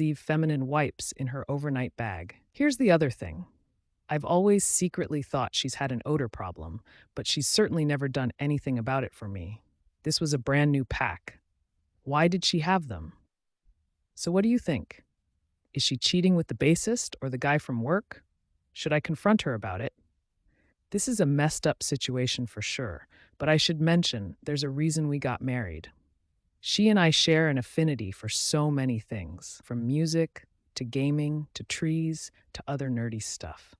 Eve feminine wipes in her overnight bag. Here's the other thing. I've always secretly thought she's had an odor problem, but she's certainly never done anything about it for me. This was a brand new pack. Why did she have them? So what do you think? Is she cheating with the bassist or the guy from work? Should I confront her about it? This is a messed up situation for sure, but I should mention there's a reason we got married. She and I share an affinity for so many things, from music to gaming to trees to other nerdy stuff.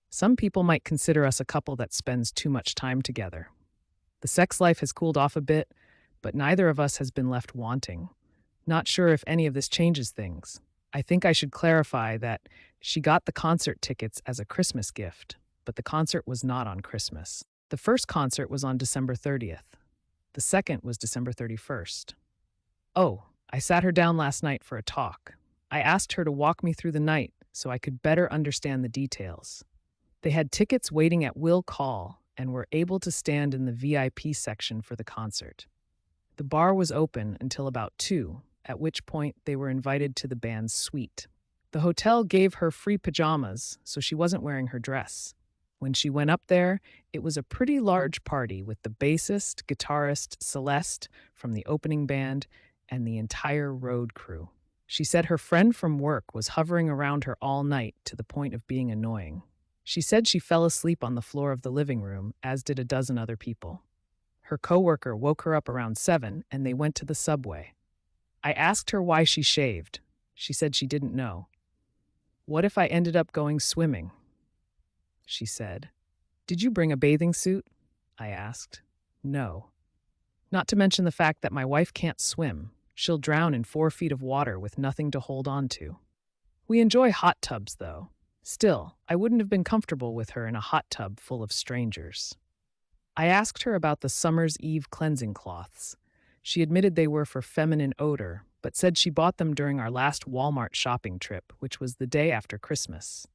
Some people might consider us a couple that spends too much time together. The sex life has cooled off a bit, but neither of us has been left wanting. Not sure if any of this changes things. I think I should clarify that she got the concert tickets as a Christmas gift, but the concert was not on Christmas. The first concert was on December 30th. The second was December 31st. Oh, I sat her down last night for a talk. I asked her to walk me through the night so I could better understand the details. They had tickets waiting at Will Call and were able to stand in the VIP section for the concert. The bar was open until about 2, at which point they were invited to the band's suite. The hotel gave her free pajamas, so she wasn't wearing her dress. When she went up there, it was a pretty large party with the bassist, guitarist, Celeste from the opening band, and the entire road crew. She said her friend from work was hovering around her all night to the point of being annoying. She said she fell asleep on the floor of the living room, as did a dozen other people. Her coworker woke her up around 7, and they went to the subway. I asked her why she shaved. She said she didn't know. What if I ended up going swimming? She said. Did you bring a bathing suit? I asked. No. Not to mention the fact that my wife can't swim. She'll drown in 4 feet of water with nothing to hold on to. We enjoy hot tubs, though. Still, I wouldn't have been comfortable with her in a hot tub full of strangers. I asked her about the Summer's Eve cleansing cloths. She admitted they were for feminine odor, but said she bought them during our last Walmart shopping trip, which was the day after Christmas.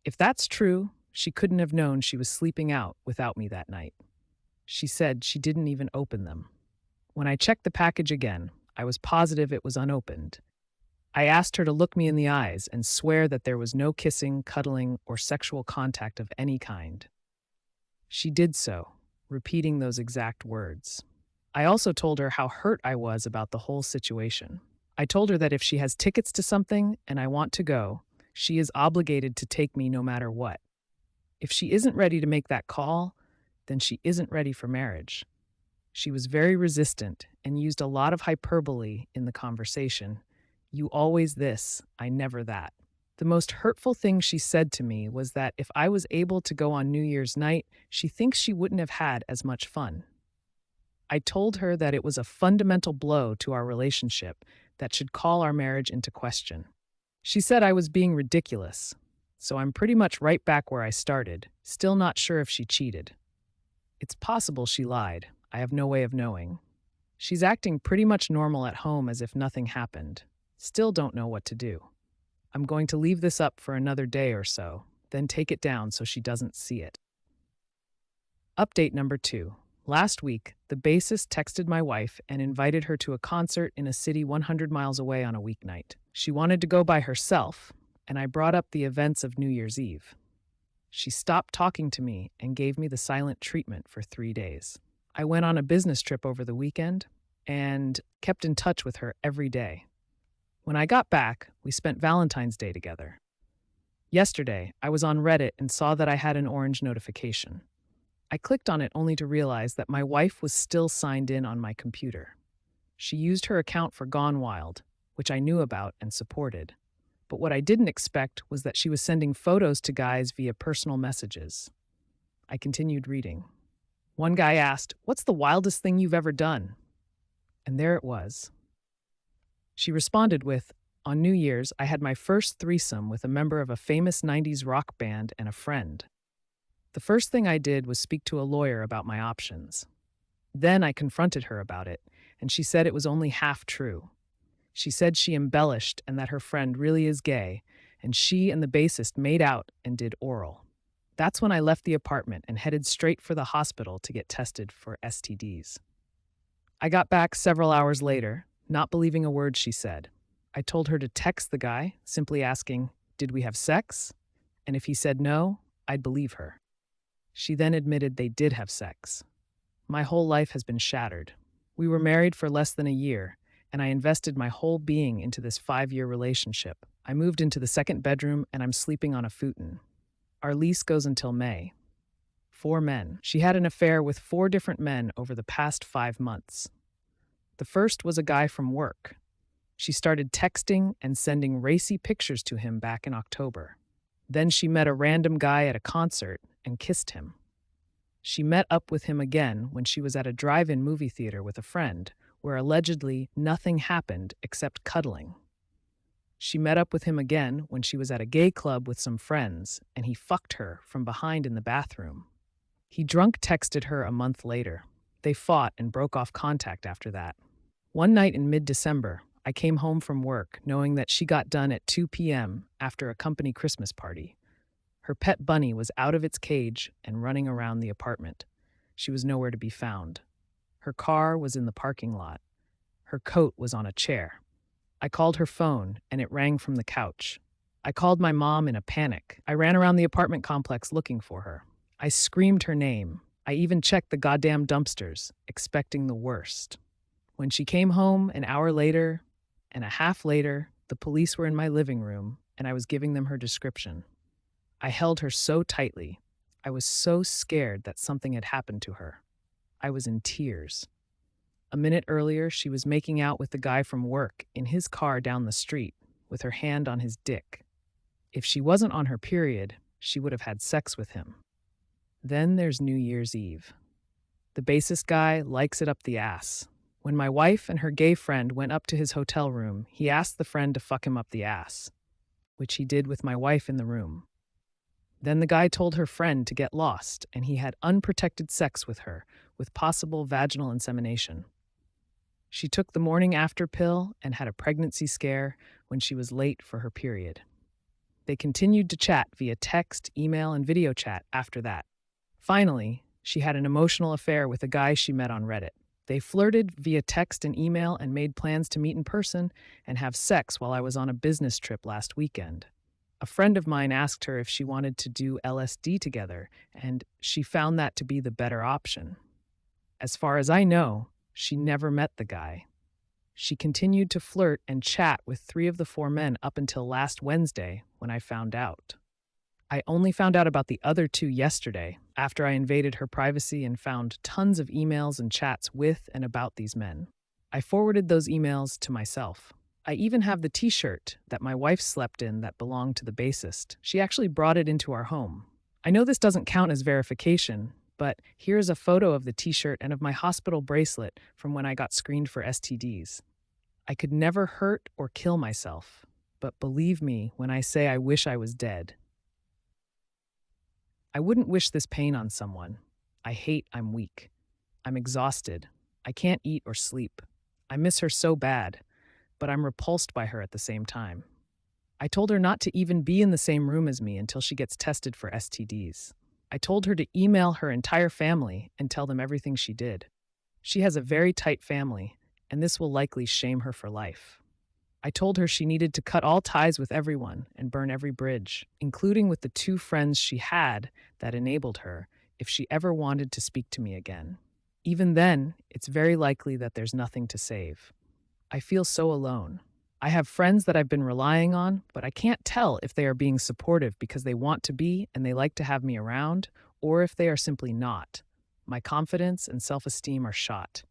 If that's true, she couldn't have known she was sleeping out without me that night. She said she didn't even open them. When I checked the package again, I was positive it was unopened. I asked her to look me in the eyes and swear that there was no kissing, cuddling, or sexual contact of any kind. She did so, repeating those exact words. I also told her how hurt I was about the whole situation. I told her that if she has tickets to something and I want to go, she is obligated to take me no matter what. If she isn't ready to make that call, then she isn't ready for marriage. She was very resistant and used a lot of hyperbole in the conversation. You always this, I never that. The most hurtful thing she said to me was that if I was able to go on New Year's night, she thinks she wouldn't have had as much fun. I told her that it was a fundamental blow to our relationship that should call our marriage into question. She said I was being ridiculous, so I'm pretty much right back where I started, still not sure if she cheated. It's possible she lied. I have no way of knowing. She's acting pretty much normal at home as if nothing happened. Still don't know what to do. I'm going to leave this up for another day or so, then take it down so she doesn't see it. Update number 2. Last week, the bassist texted my wife and invited her to a concert in a city 100 miles away on a weeknight. She wanted to go by herself, and I brought up the events of New Year's Eve. She stopped talking to me and gave me the silent treatment for 3 days. I went on a business trip over the weekend and kept in touch with her every day. When I got back, we spent Valentine's Day together. Yesterday, I was on Reddit and saw that I had an orange notification. I clicked on it only to realize that my wife was still signed in on my computer. She used her account for Gone Wild, which I knew about and supported. But what I didn't expect was that she was sending photos to guys via personal messages. I continued reading. One guy asked, "What's the wildest thing you've ever done?" And there it was. She responded with, "On New Year's, I had my first threesome with a member of a famous 90s rock band and a friend. The first thing I did was speak to a lawyer about my options. Then I confronted her about it, and she said it was only half true. She said she embellished and that her friend really is gay, and she and the bassist made out and did oral. That's when I left the apartment and headed straight for the hospital to get tested for STDs. I got back several hours later, not believing a word she said. I told her to text the guy, simply asking, "Did we have sex?" And if he said no, I'd believe her. She then admitted they did have sex. My whole life has been shattered. We were married for less than a year, and I invested my whole being into this 5-year relationship. I moved into the second bedroom, and I'm sleeping on a futon. Our lease goes until May. 4 men. She had an affair with 4 different men over the past 5 months. The first was a guy from work. She started texting and sending racy pictures to him back in October. Then she met a random guy at a concert and kissed him. She met up with him again when she was at a drive-in movie theater with a friend, where allegedly nothing happened except cuddling. She met up with him again when she was at a gay club with some friends, and he fucked her from behind in the bathroom. He drunk texted her a month later. They fought and broke off contact after that. One night in mid-December, I came home from work knowing that she got done at 2 p.m. after a company Christmas party. Her pet bunny was out of its cage and running around the apartment. She was nowhere to be found. Her car was in the parking lot. Her coat was on a chair. I called her phone, and it rang from the couch. I called my mom in a panic. I ran around the apartment complex looking for her. I screamed her name. I even checked the goddamn dumpsters, expecting the worst. When she came home an hour later and a half later, the police were in my living room, and I was giving them her description. I held her so tightly. I was so scared that something had happened to her. I was in tears. A minute earlier, she was making out with the guy from work in his car down the street, with her hand on his dick. If she wasn't on her period, she would have had sex with him. Then there's New Year's Eve. The bassist guy likes it up the ass. When my wife and her gay friend went up to his hotel room, he asked the friend to fuck him up the ass, which he did with my wife in the room. Then the guy told her friend to get lost, and he had unprotected sex with her, with possible vaginal insemination. She took the morning after pill and had a pregnancy scare when she was late for her period. They continued to chat via text, email, and video chat after that. Finally, she had an emotional affair with a guy she met on Reddit. They flirted via text and email and made plans to meet in person and have sex while I was on a business trip last weekend. A friend of mine asked her if she wanted to do LSD together, and she found that to be the better option. As far as I know, she never met the guy. She continued to flirt and chat with 3 of the 4 men up until last Wednesday when I found out. I only found out about the other 2 yesterday, after I invaded her privacy and found tons of emails and chats with and about these men. I forwarded those emails to myself. I even have the t-shirt that my wife slept in that belonged to the bassist. She actually brought it into our home. I know this doesn't count as verification, but here's a photo of the t-shirt and of my hospital bracelet from when I got screened for STDs. I could never hurt or kill myself, but believe me when I say I wish I was dead. I wouldn't wish this pain on someone. I'm weak. I'm exhausted. I can't eat or sleep. I miss her so bad, but I'm repulsed by her at the same time. I told her not to even be in the same room as me until she gets tested for STDs. I told her to email her entire family and tell them everything she did. She has a very tight family, and this will likely shame her for life. I told her she needed to cut all ties with everyone and burn every bridge, including with the 2 friends she had that enabled her, if she ever wanted to speak to me again. Even then, it's very likely that there's nothing to save. I feel so alone. I have friends that I've been relying on, but I can't tell if they are being supportive because they want to be and they like to have me around, or if they are simply not. My confidence and self-esteem are shot.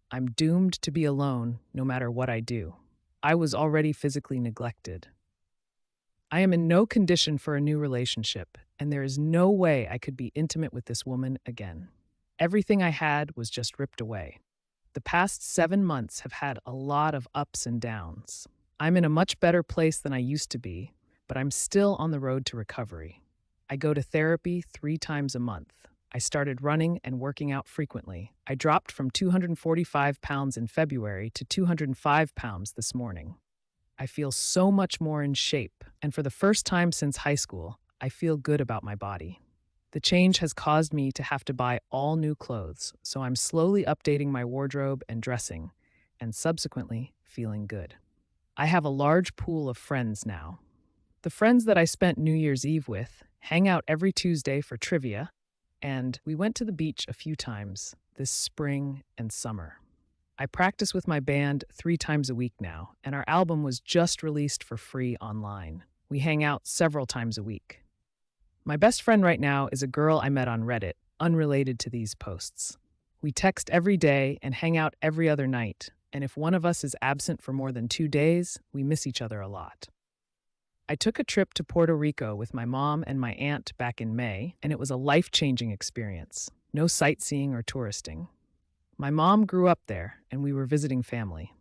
I'm doomed to be alone no matter what I do. I was already physically neglected. I am in no condition for a new relationship, and there is no way I could be intimate with this woman again. Everything I had was just ripped away. The past 7 months have had a lot of ups and downs. I'm in a much better place than I used to be, but I'm still on the road to recovery. I go to therapy 3 times a month. I started running and working out frequently. I dropped from 245 pounds in February to 205 pounds this morning. I feel so much more in shape, and for the first time since high school, I feel good about my body. The change has caused me to have to buy all new clothes, so I'm slowly updating my wardrobe and dressing, and subsequently feeling good. I have a large pool of friends now. The friends that I spent New Year's Eve with hang out every Tuesday for trivia, and we went to the beach a few times this spring and summer. I practice with my band 3 times a week now, and our album was just released for free online. We hang out several times a week. My best friend right now is a girl I met on Reddit, unrelated to these posts. We text every day and hang out every other night, and if one of us is absent for more than 2 days, we miss each other a lot. I took a trip to Puerto Rico with my mom and my aunt back in May, and it was a life-changing experience. No sightseeing or touristing. My mom grew up there, and we were visiting family.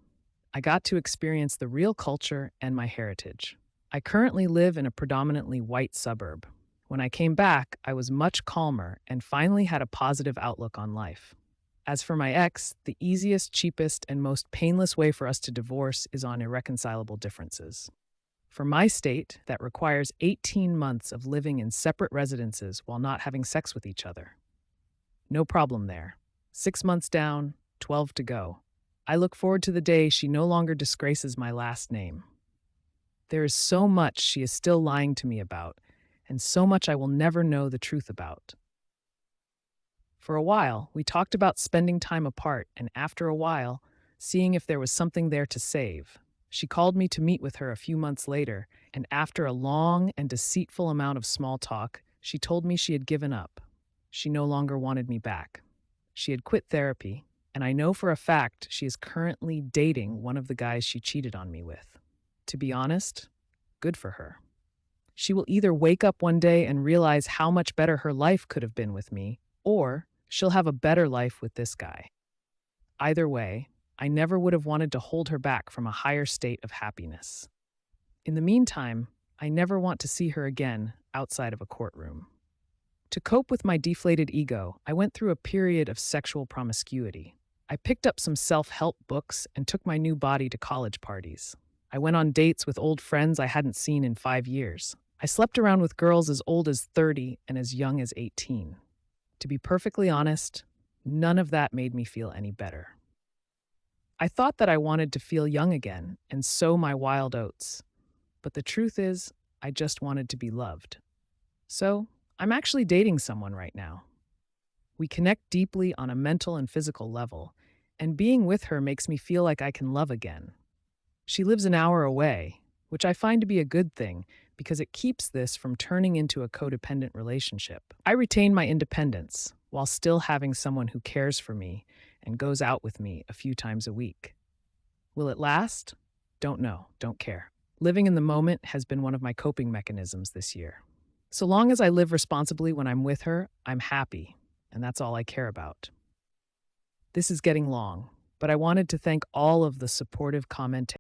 I got to experience the real culture and my heritage. I currently live in a predominantly white suburb. When I came back, I was much calmer and finally had a positive outlook on life. As for my ex, the easiest, cheapest, and most painless way for us to divorce is on irreconcilable differences. For my state, that requires 18 months of living in separate residences while not having sex with each other. No problem there. 6 months down, 12 to go. I look forward to the day she no longer disgraces my last name. There is so much she is still lying to me about, and so much I will never know the truth about. For a while, we talked about spending time apart, and after a while, seeing if there was something there to save. She called me to meet with her a few months later, and after a long and deceitful amount of small talk, she told me she had given up. She no longer wanted me back. She had quit therapy, and I know for a fact she is currently dating one of the guys she cheated on me with. To be honest, good for her. She will either wake up one day and realize how much better her life could have been with me, or she'll have a better life with this guy. Either way, I never would have wanted to hold her back from a higher state of happiness. In the meantime, I never want to see her again outside of a courtroom. To cope with my deflated ego, I went through a period of sexual promiscuity. I picked up some self-help books and took my new body to college parties. I went on dates with old friends I hadn't seen in 5 years. I slept around with girls as old as 30 and as young as 18. To be perfectly honest, none of that made me feel any better. I thought that I wanted to feel young again and sow my wild oats. But the truth is, I just wanted to be loved. So, I'm actually dating someone right now. We connect deeply on a mental and physical level, and being with her makes me feel like I can love again. She lives an hour away, which I find to be a good thing because it keeps this from turning into a codependent relationship. I retain my independence while still having someone who cares for me and goes out with me a few times a week. Will it last? Don't know, don't care. Living in the moment has been one of my coping mechanisms this year. So long as I live responsibly when I'm with her, I'm happy, and that's all I care about. This is getting long, but I wanted to thank all of the supportive commentators